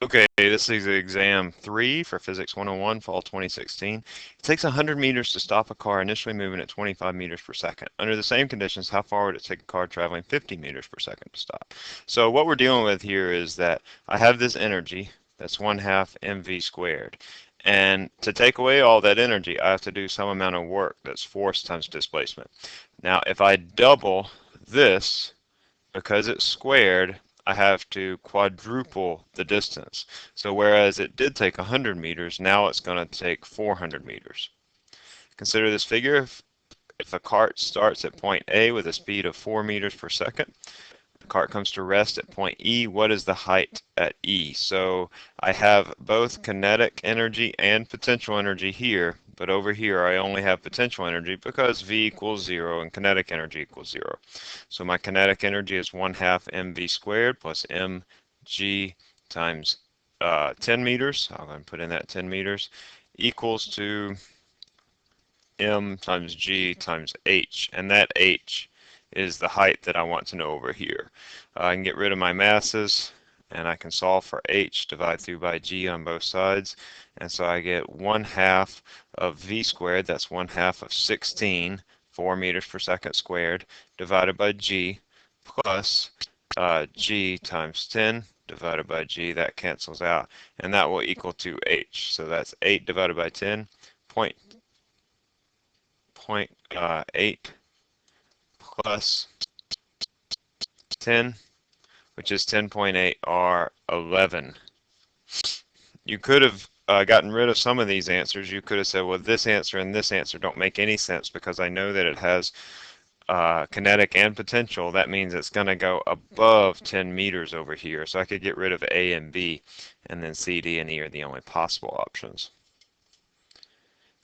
Okay, this is exam 3 for Physics 101, fall 2016. It takes 100 meters to stop a car initially moving at 25 meters per second. Under the same conditions, how far would it take a car traveling 50 meters per second to stop? So what we're dealing with here is that I have this energy, that's 1/2 mv squared. And to take away all that energy, I have to do some amount of work, that's force times displacement. Now, if I double this, because it's squared, I have to quadruple the distance. So whereas it did take 100 meters, now it's going to take 400 meters. Consider this figure. If a cart starts at point A with a speed of 4 meters per second, the cart comes to rest at point E, what is the height at E? So I have both kinetic energy and potential energy here, but over here I only have potential energy because V equals 0 and kinetic energy equals 0. So my kinetic energy is 1/2 mv squared plus mg times 10 meters. I'm going to put in that 10 meters equals to m times g times h, and that h is the height that I want to know over here. I can get rid of my masses, and I can solve for h, divide through by g on both sides, and so I get 1/2 of v squared, that's 1/2 of 16, 4 meters per second squared, divided by g, plus g times 10 divided by g, that cancels out, and that will equal to h. So that's 8 divided by 10, 0.8 plus 10, which is 10.8 or 11. You could have gotten rid of some of these answers. You could have said, well, this answer and this answer don't make any sense because I know that it has kinetic and potential. That means it's going to go above 10 meters over here. So I could get rid of A and B, and then C, D, and E are the only possible options.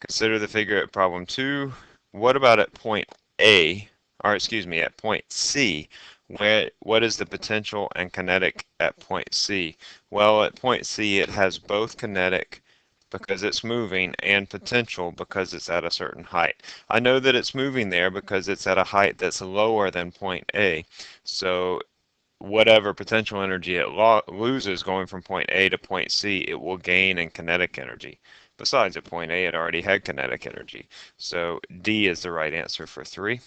Consider the figure at problem 2. What about at point A, or excuse me, at point C? What is the potential and kinetic at point C? Well, at point C it has both kinetic because it's moving and potential because it's at a certain height. I know that it's moving there because it's at a height that's lower than point A. So whatever potential energy it loses going from point A to point C, it will gain in kinetic energy. Besides, at point A, it already had kinetic energy. So D is the right answer for 3.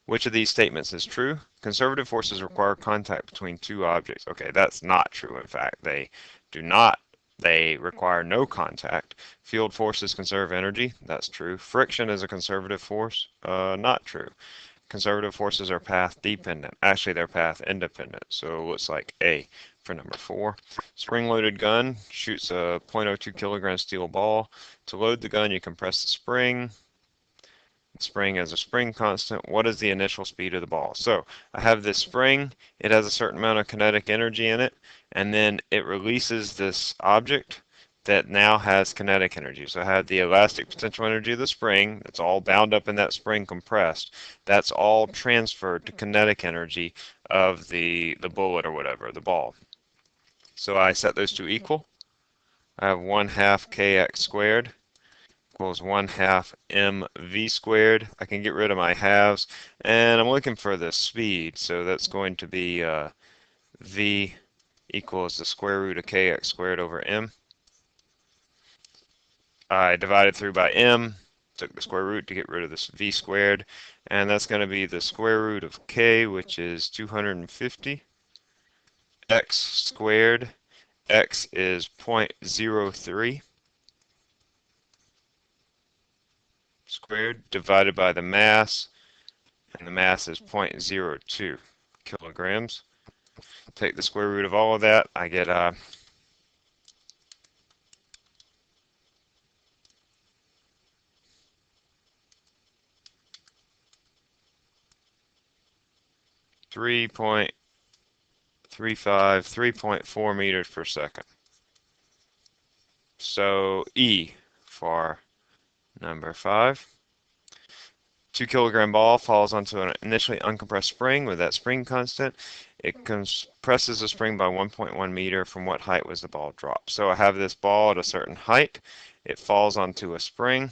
Which of these statements is true? Conservative forces require contact between two objects. Okay, that's not true. In fact, they do not. They require no contact. Field forces conserve energy. That's true. Friction is a conservative force. Not true. Conservative forces are path dependent. Actually, they're path independent. So it looks like A for number 4. Spring-loaded gun shoots a .02 kilogram steel ball. To load the gun, you compress the spring. The spring is a spring constant. What is the initial speed of the ball? So I have this spring. It has a certain amount of kinetic energy in it, and then it releases this object that now has kinetic energy. So I have the elastic potential energy of the spring, that's all bound up in that spring compressed. That's all transferred to kinetic energy of the bullet or whatever, the ball. So I set those two equal. I have 1/2 kx squared equals 1/2 mv squared. I can get rid of my halves, and I'm looking for the speed, so that's going to be v equals the square root of kx squared over m. I divided through by m, took the square root to get rid of this v squared, and that's going to be the square root of k, which is 250, x squared, x is 0.03 squared divided by the mass, and the mass is 0.02 kilograms. Take the square root of all of that, I get 3.4 meters per second. So E for number 5. 2 kilogram ball falls onto an initially uncompressed spring with that spring constant. It compresses the spring by 1.1 meter. From what height was the ball dropped? So I have this ball at a certain height. It falls onto a spring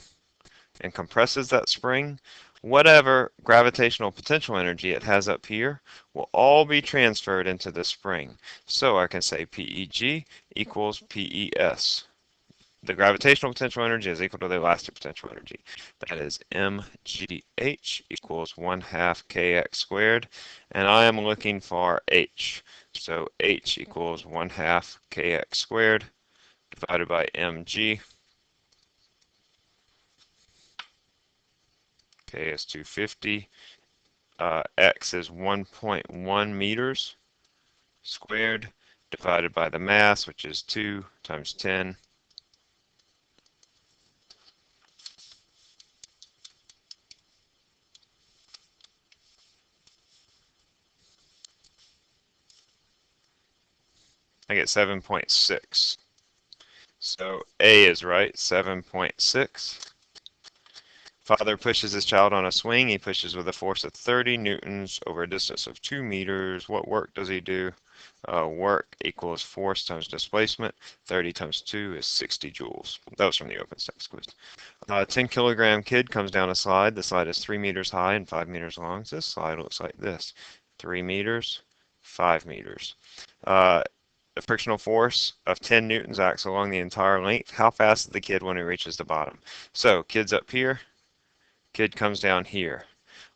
and compresses that spring. whatever gravitational potential energy it has up here will all be transferred into the spring. So I can say PEG equals PES. The gravitational potential energy is equal to the elastic potential energy. That is mgh equals 1/2 kx squared, and I am looking for h. So h equals 1/2 kx squared divided by mg. K is 250. X is 1.1 meters squared divided by the mass, which is 2 times 10. I get 7.6. So A is right, 7.6. Father pushes his child on a swing. He pushes with a force of 30 newtons over a distance of 2 meters. What work does he do? Work equals force times displacement. 30 times 2 is 60 joules. That was from the OpenStax quiz. 10-kilogram kid comes down a slide. The slide is 3 meters high and 5 meters long. So this slide looks like this. 3 meters, 5 meters. The frictional force of 10 newtons acts along the entire length. How fast is the kid when he reaches the bottom? So kid's up here. Kid comes down here.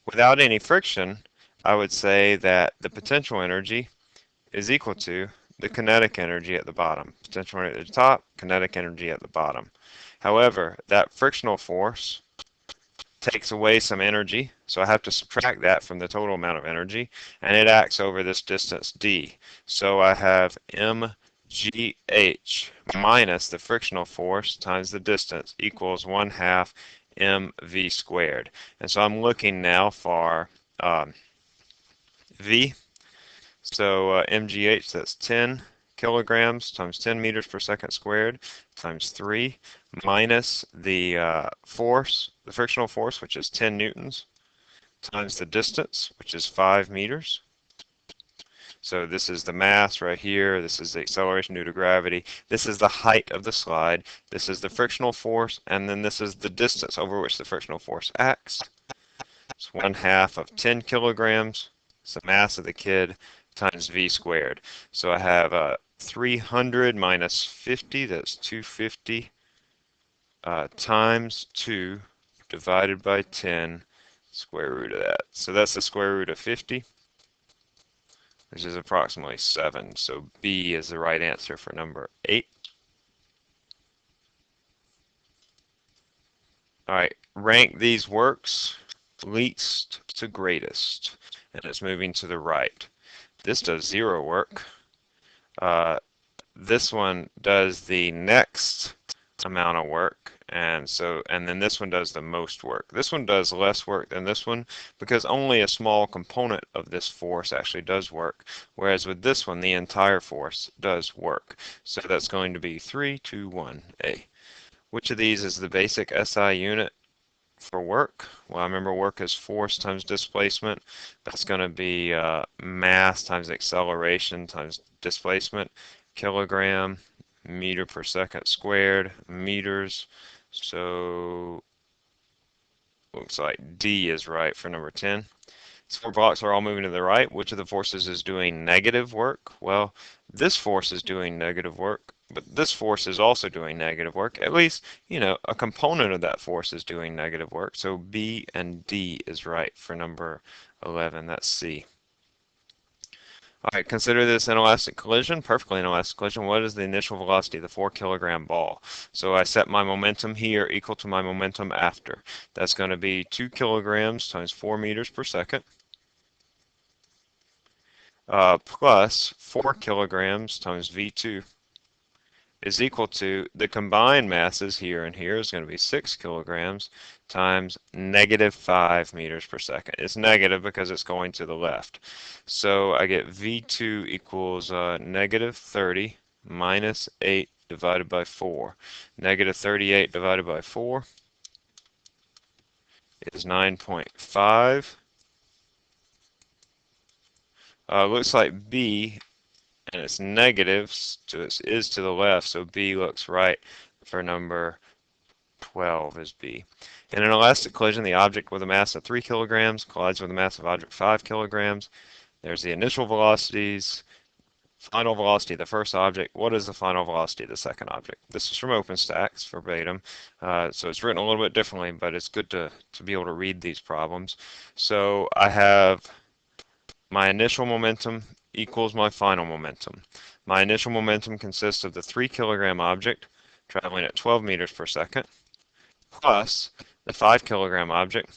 Without any friction, I would say that the potential energy is equal to the kinetic energy at the bottom. Potential energy at the top, kinetic energy at the bottom. However, that frictional force takes away some energy, so I have to subtract that from the total amount of energy, and it acts over this distance d. So I have mgh minus the frictional force times the distance equals 1/2 mv squared. And so I'm looking now for v. So mgh, that's 10 kilograms times 10 meters per second squared times 3 minus the force, the frictional force, which is 10 newtons, times the distance, which is 5 meters. So this is the mass right here. This is the acceleration due to gravity. This is the height of the slide. This is the frictional force, and then this is the distance over which the frictional force acts. It's 1/2 of 10 kilograms. It's the mass of the kid times v squared. So I have 300 minus 50, that's 250, times 2 divided by 10, square root of that. So that's the square root of 50, which is approximately 7. So B is the right answer for number 8. All right, rank these works least to greatest, and it's moving to the right. This does 0 work. This one does the next amount of work, and then this one does the most work. This one does less work than this one because only a small component of this force actually does work, whereas with this one the entire force does work. So that's going to be 3, 2, 1, A. Which of these is the basic SI unit for work? Well, I remember work is force times displacement. That's going to be mass times acceleration times displacement. Kilogram, meter per second squared, meters. So looks like D is right for number 10. These 4 blocks are all moving to the right. Which of the forces is doing negative work? Well, this force is doing negative work, but this force is also doing negative work. At least, a component of that force is doing negative work. So B and D is right for number 11. That's C. All right, consider this inelastic collision, perfectly inelastic collision. What is the initial velocity of the 4-kilogram ball? So I set my momentum here equal to my momentum after. That's going to be 2 kilograms times 4 meters per second. Plus 4 kilograms times V2 is equal to the combined masses here and here is going to be 6 kilograms times negative 5 meters per second. It's negative because it's going to the left. So I get V2 equals negative 30 minus 8 divided by 4. Negative 38 divided by 4 is 9.5. Looks like B, and it's negative, so it is to the left, so B looks right for number 12 is B. In an elastic collision, the object with a mass of 3 kilograms collides with a massive object 5 kilograms. There's the initial velocities, final velocity of the first object. What is the final velocity of the second object? This is from OpenStax, verbatim. So it's written a little bit differently, but it's good to be able to read these problems. So I have my initial momentum equals my final momentum. My initial momentum consists of the 3 kilogram object traveling at 12 meters per second plus the 5 kilogram object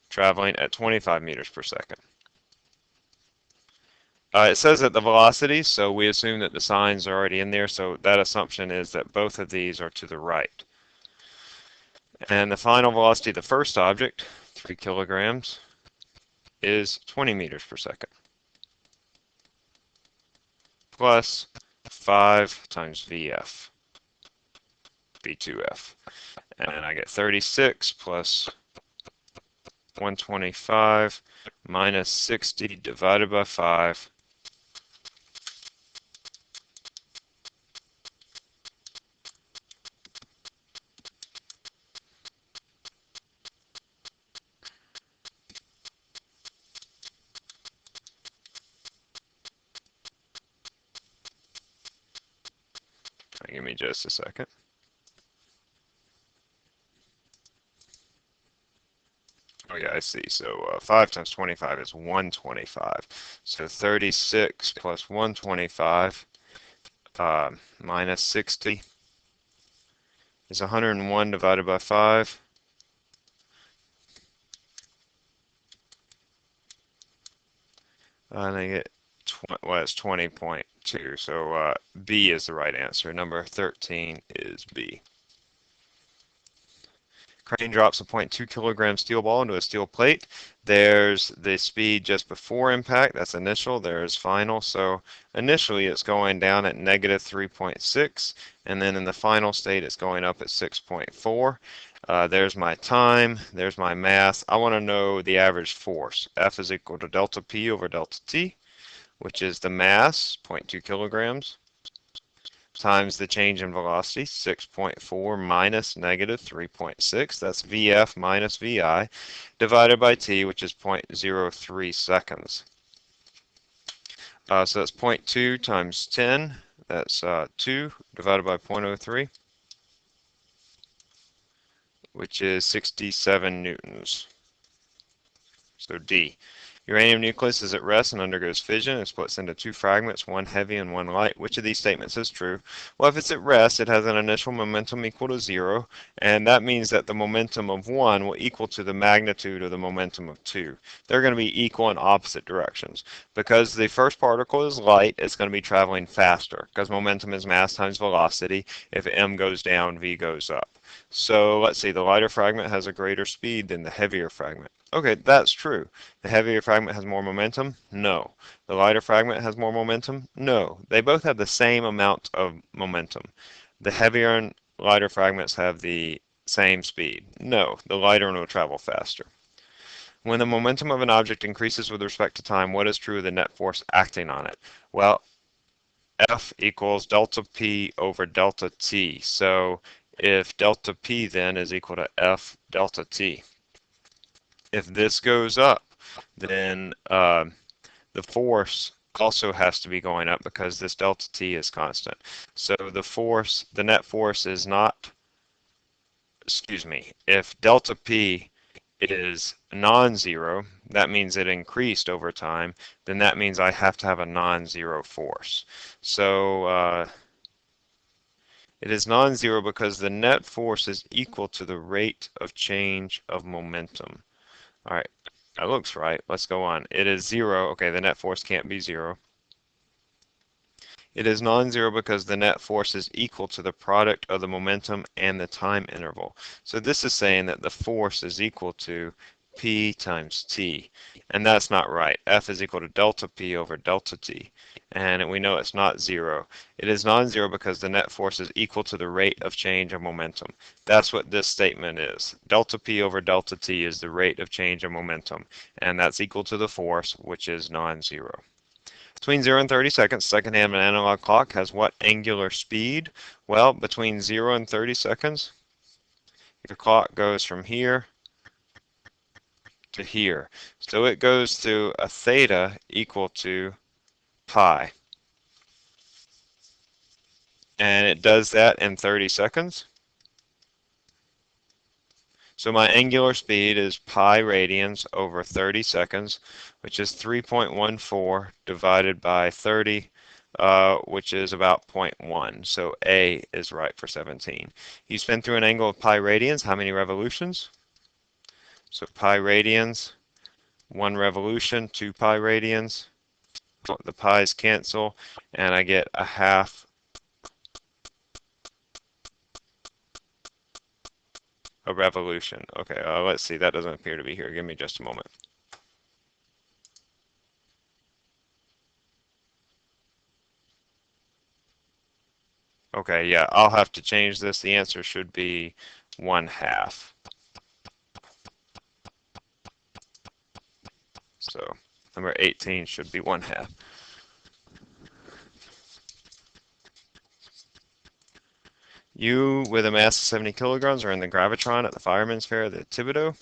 traveling at 25 meters per second. It says that the velocities, so we assume that the signs are already in there, so that assumption is that both of these are to the right. And the final velocity of the first object, 3 kilograms, is 20 meters per second, plus 5 times VF, V2F. And I get 36 plus 125 minus 60 divided by 5. Give me just a second. Oh yeah, I see. So 5 times 25 is 125. So 36 plus 125 minus 60 is 101 divided by 5. I think it's 20.2. So B is the right answer. Number 13 is B. Crane drops a 0.2 kilogram steel ball into a steel plate. There's the speed just before impact, that's initial, there's final. So initially it's going down at negative 3.6, and then in the final state it's going up at 6.4. There's my time, there's my mass. I want to know the average force. F is equal to delta P over delta T, which is the mass, 0.2 kilograms, times the change in velocity, 6.4 minus negative 3.6, that's VF minus VI, divided by T, which is 0.03 seconds. So that's 0.2 times 10, that's 2 divided by 0.03, which is 67 newtons. So D. Uranium nucleus is at rest and undergoes fission and splits into 2 fragments, one heavy and one light. Which of these statements is true? Well, if it's at rest, it has an initial momentum equal to 0, and that means that the momentum of 1 will equal to the magnitude of the momentum of 2. They're going to be equal in opposite directions. Because the first particle is light, it's going to be traveling faster, because momentum is mass times velocity. If m goes down, v goes up. So let's see, the lighter fragment has a greater speed than the heavier fragment. Okay, that's true. The heavier fragment has more momentum? No. The lighter fragment has more momentum? No. They both have the same amount of momentum. The heavier and lighter fragments have the same speed? No. The lighter one will travel faster. When the momentum of an object increases with respect to time, what is true of the net force acting on it? Well, F equals delta P over delta T. So if delta P then is equal to F delta T. If this goes up, then the force also has to be going up because this delta T is constant. So the net force is not, if delta P is non-zero, that means it increased over time, then that means I have to have a non-zero force. So it is non-zero because the net force is equal to the rate of change of momentum. All right, that looks right. Let's go on. It is 0. Okay, the net force can't be 0. It is non-zero because the net force is equal to the product of the momentum and the time interval. So this is saying that the force is equal to P times T, and that's not right. F is equal to delta P over delta T, and we know it's not 0. It is non-zero because the net force is equal to the rate of change of momentum. That's what this statement is. Delta P over delta T is the rate of change of momentum, and that's equal to the force, which is non-zero. Between 0 and 30 seconds, second-hand analog clock has what angular speed? Well, between 0 and 30 seconds, the clock goes from here to here. So it goes through a theta equal to pi. And it does that in 30 seconds. So my angular speed is pi radians over 30 seconds, which is 3.14 divided by 30, which is about zero point 0.1. So A is right for 17. You spin through an angle of pi radians, how many revolutions? So pi radians, 1 revolution, 2 pi radians. The pi's cancel, and I get a half a revolution. Okay, let's see. That doesn't appear to be here. Give me just a moment. Okay, yeah, I'll have to change this. The answer should be 1/2. So number 18 should be 1/2. You, with a mass of 70 kilograms, are in the gravitron at the Fireman's Fair at the Thibodeau.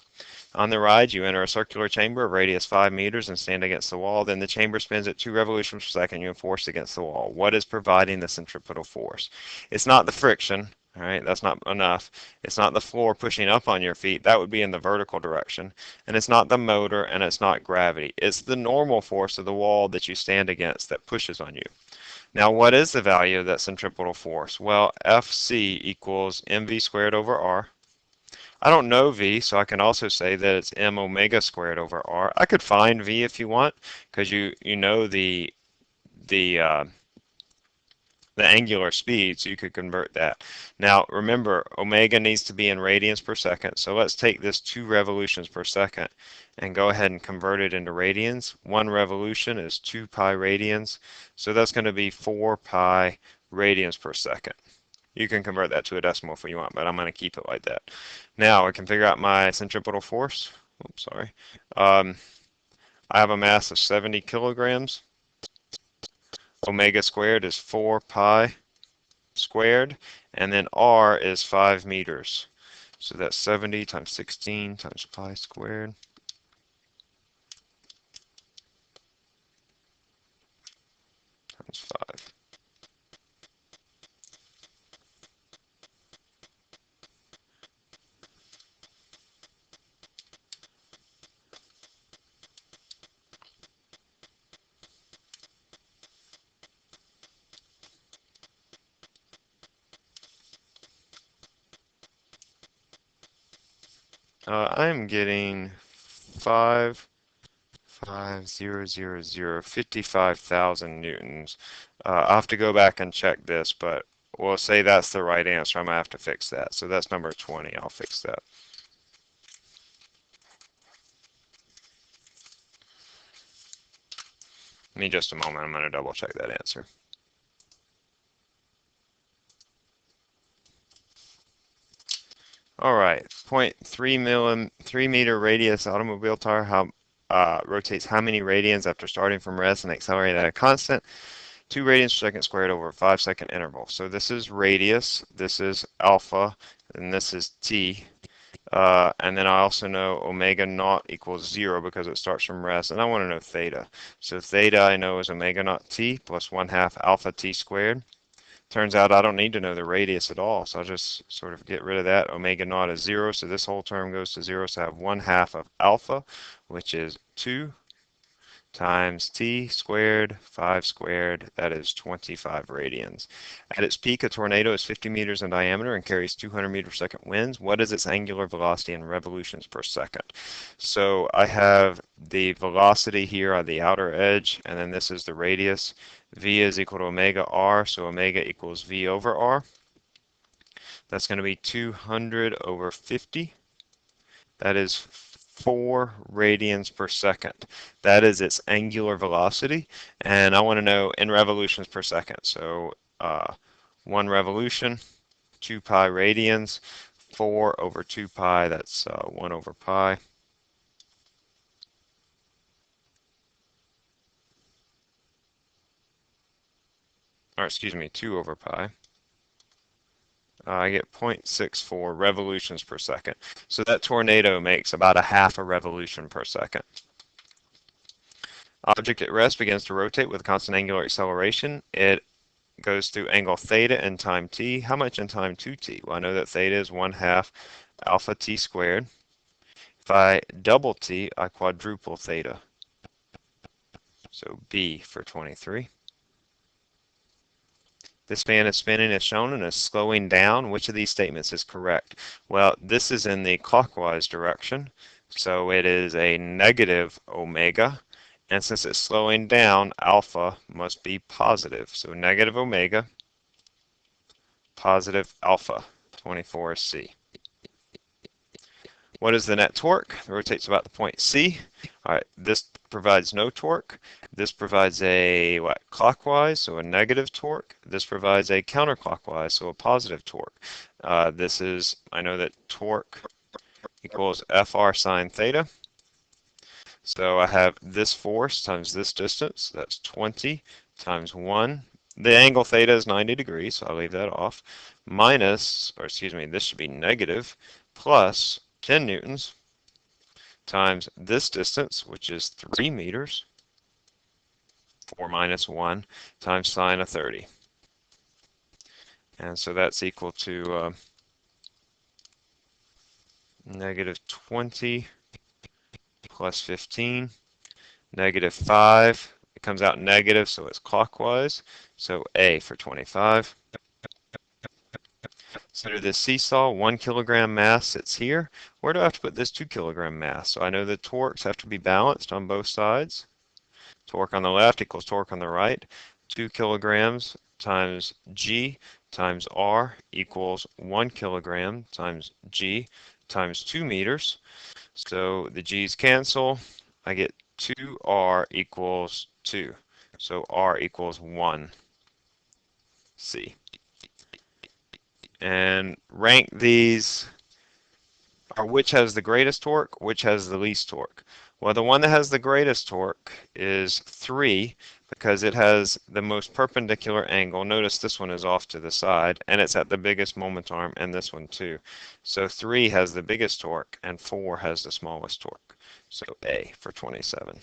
On the ride, you enter a circular chamber of radius 5 meters and stand against the wall. Then the chamber spins at 2 revolutions per second. You are forced against the wall. What is providing the centripetal force? It's not the friction. All right, that's not enough. It's not the floor pushing up on your feet. That would be in the vertical direction. And it's not the motor, and it's not gravity. It's the normal force of the wall that you stand against that pushes on you. Now, what is the value of that centripetal force? Well, Fc equals mv squared over r. I don't know V, so I can also say that it's m omega squared over r. I could find V if you want, because you know the uh, the angular speed, so you could convert that. Now, remember, omega needs to be in radians per second, so let's take this 2 revolutions per second and go ahead and convert it into radians. 1 revolution is 2 pi radians, so that's going to be 4 pi radians per second. You can convert that to a decimal if you want, but I'm going to keep it like that. Now I can figure out my centripetal force. Oops, sorry. Um, I have a mass of 70 kilograms. Omega squared is 4 pi squared, and then r is 5 meters. So that's 70 times 16 times pi squared times 5. I'm getting 55,000 newtons. I'll have to go back and check this, but we'll say that's the right answer. I'm gonna have to fix that. So that's number 20. I'll fix that. Give me just a moment. I'm gonna double check that answer. All right, 0.3 meter radius automobile tire rotates how many radians after starting from rest and accelerating at a constant? 2 radians per second squared over a 5-second interval. So this is radius, this is alpha, and this is t. And then I also know omega naught equals 0 because it starts from rest, and I want to know theta. So theta I know is omega naught t plus 1/2 alpha t squared. Turns out I don't need to know the radius at all, so I'll just sort of get rid of that. Omega naught is 0, so this whole term goes to 0, so I have 1/2 of alpha, which is 2 times t squared, 5 squared, that is 25 radians. At its peak, a tornado is 50 meters in diameter and carries 200 meter per second winds. What is its angular velocity in revolutions per second? So I have the velocity here on the outer edge, and then this is the radius. V is equal to omega r, so omega equals V over r. That's going to be 200 over 50. That is 4 radians per second. That is its angular velocity, and I want to know in revolutions per second. So 1 revolution, 2 pi radians, 4 over 2 pi, that's 1 over pi. Or excuse me, 2 over pi. I get 0.64 revolutions per second. So that tornado makes about a half a revolution per second. Object at rest begins to rotate with constant angular acceleration. It goes through angle theta in time t. How much in time 2t? Well, I know that theta is 1/2 alpha t squared. If I double t, I quadruple theta. So B for 23. This fan is spinning as shown and is slowing down. Which of these statements is correct? Well, this is in the clockwise direction, so it is a negative omega. And since it's slowing down, alpha must be positive. So negative omega, positive alpha, 24C. What is the net torque? It rotates about the point C. All right, this provides no torque. This provides a clockwise, so a negative torque. This provides a counterclockwise, so a positive torque. I know that torque equals Fr sine theta. So I have this force times this distance. That's 20 times 1. The angle theta is 90 degrees, so I'll leave that off. Minus, or excuse me, this should be negative, plus 10 newtons times this distance, which is 3 meters, 4 minus 1, times sine of 30. And so that's equal to negative 20 plus 15, negative 5. It comes out negative, so it's clockwise. So A for 25. Consider this seesaw, 1 kilogram mass sits here. Where do I have to put this 2 kilogram mass? So I know the torques have to be balanced on both sides. Torque on the left equals torque on the right. 2 kilograms times G times R equals 1 kilogram times G times 2 meters. So the G's cancel. I get 2R equals 2. So R equals 1. C. And rank these, or which has the greatest torque, which has the least torque. Well, the one that has the greatest torque is 3 because it has the most perpendicular angle. Notice this one is off to the side, and it's at the biggest moment arm, and this one too. So 3 has the biggest torque, and 4 has the smallest torque. So A for 27.